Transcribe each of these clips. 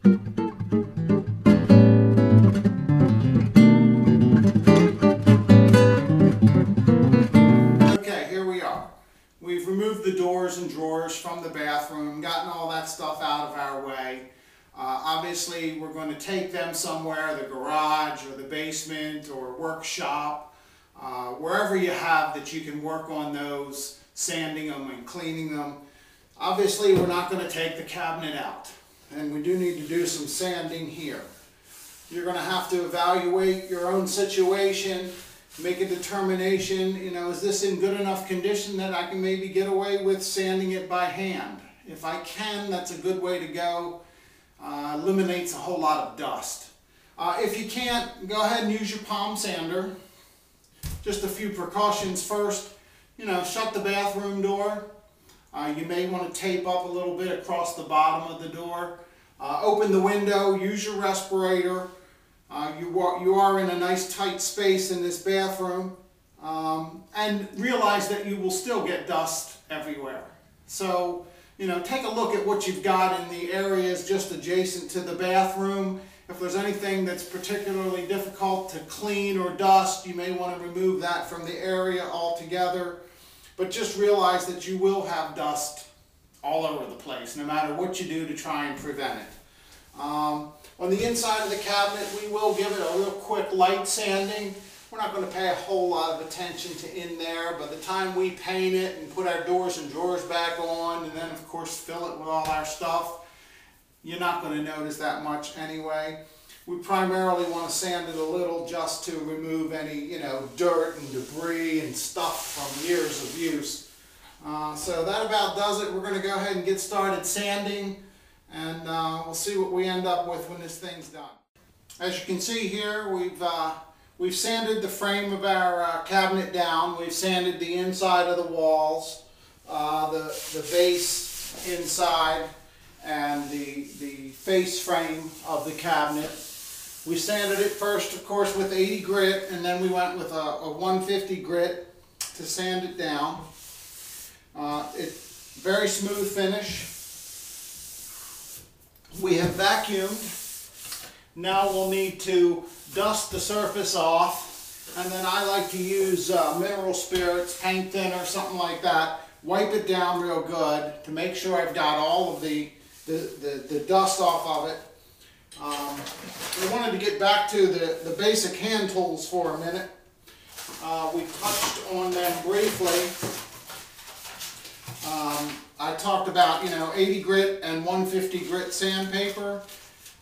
Okay, here we are. We've removed the doors and drawers from the bathroom, gotten all that stuff out of our way. Obviously, we're going to take them somewhere, the garage or the basement or workshop, wherever you have that you can work on those, sanding them and cleaning them. Obviously, we're not going to take the cabinet out, and we do need to do some sanding here. You're going to have to evaluate your own situation, make a determination, is this in good enough condition that I can maybe get away with sanding it by hand? If I can, that's a good way to go. Eliminates a whole lot of dust. If you can't, go ahead and use your palm sander. Just a few precautions first. Shut the bathroom door. You may want to tape up a little bit across the bottom of the door. Open the window, use your respirator. You are in a nice tight space in this bathroom, and realize that you will still get dust everywhere. So, take a look at what you've got in the areas just adjacent to the bathroom. If there's anything that's particularly difficult to clean or dust, you may want to remove that from the area altogether. But just realize that you will have dust all over the place, no matter what you do to try and prevent it. On the inside of the cabinet, we will give it a real quick light sanding. We're not going to pay a whole lot of attention to in there. By the time we paint it and put our doors and drawers back on, and then of course fill it with all our stuff, you're not going to notice that much anyway. We primarily want to sand it a little just to remove any, dirt and debris and stuff from years of use. So that about does it. We're going to go ahead and get started sanding, and we'll see what we end up with when this thing's done. As you can see here, we've sanded the frame of our cabinet down. We've sanded the inside of the walls, the base inside, and the face frame of the cabinet. We sanded it first, of course, with 80 grit, and then we went with a 150 grit to sand it down. It's very smooth finish. We have vacuumed. Now we'll need to dust the surface off, and then I like to use mineral spirits, paint thinner, something like that. Wipe it down real good to make sure I've got all of the dust off of it. We wanted to get back to the basic hand tools for a minute. We touched on them briefly. I talked about 80 grit and 150 grit sandpaper.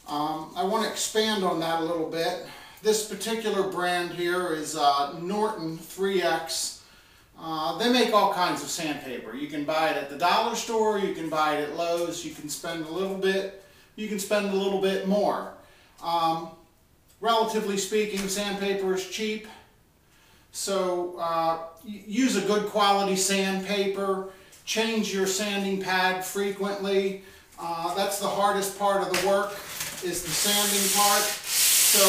I want to expand on that a little bit. This particular brand here is Norton 3X. They make all kinds of sandpaper. You can buy it at the dollar store, you can buy it at Lowe's, you can spend a little bit, you can spend a little bit more. Relatively speaking, sandpaper is cheap, so use a good quality sandpaper. Change your sanding pad frequently. That's the hardest part of the work, is the sanding part. So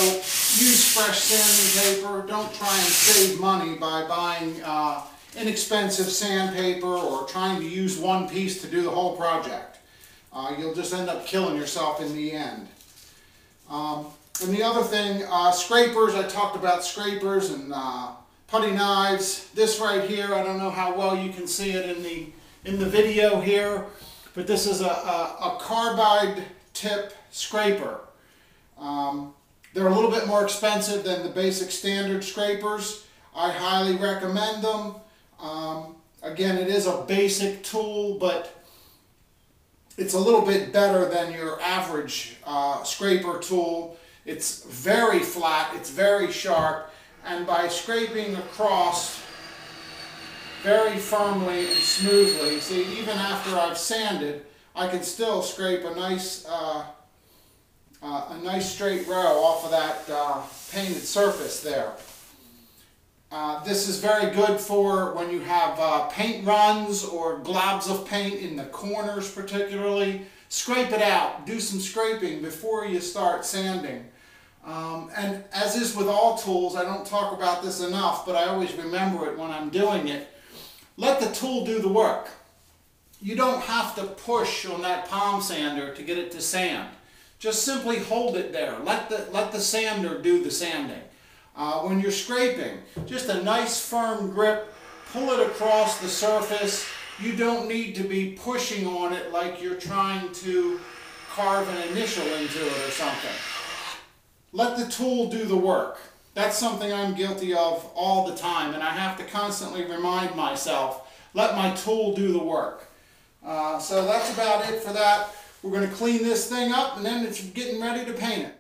use fresh sanding paper. Don't try and save money by buying inexpensive sandpaper or trying to use one piece to do the whole project. You'll just end up killing yourself in the end. And the other thing, scrapers. I talked about scrapers and putty knives. This right here, I don't know how well you can see it in the video here, but this is a carbide tip scraper. They're a little bit more expensive than the basic standard scrapers. I highly recommend them. Again, it is a basic tool, but it's a little bit better than your average scraper tool. It's very flat, it's very sharp, and by scraping across very firmly and smoothly, see, even after I've sanded, I can still scrape a nice straight row off of that painted surface there. This is very good for when you have paint runs or globs of paint in the corners particularly. Scrape it out. Do some scraping before you start sanding. And as is with all tools, I don't talk about this enough, but I always remember it when I'm doing it. Let the tool do the work. You don't have to push on that palm sander to get it to sand. just simply hold it there. Let the sander do the sanding. When you're scraping, just a nice firm grip, pull it across the surface. You don't need to be pushing on it like you're trying to carve an initial into it or something. Let the tool do the work. That's something I'm guilty of all the time, and I have to constantly remind myself, let my tool do the work. So that's about it for that. We're going to clean this thing up, and then it's getting ready to paint it.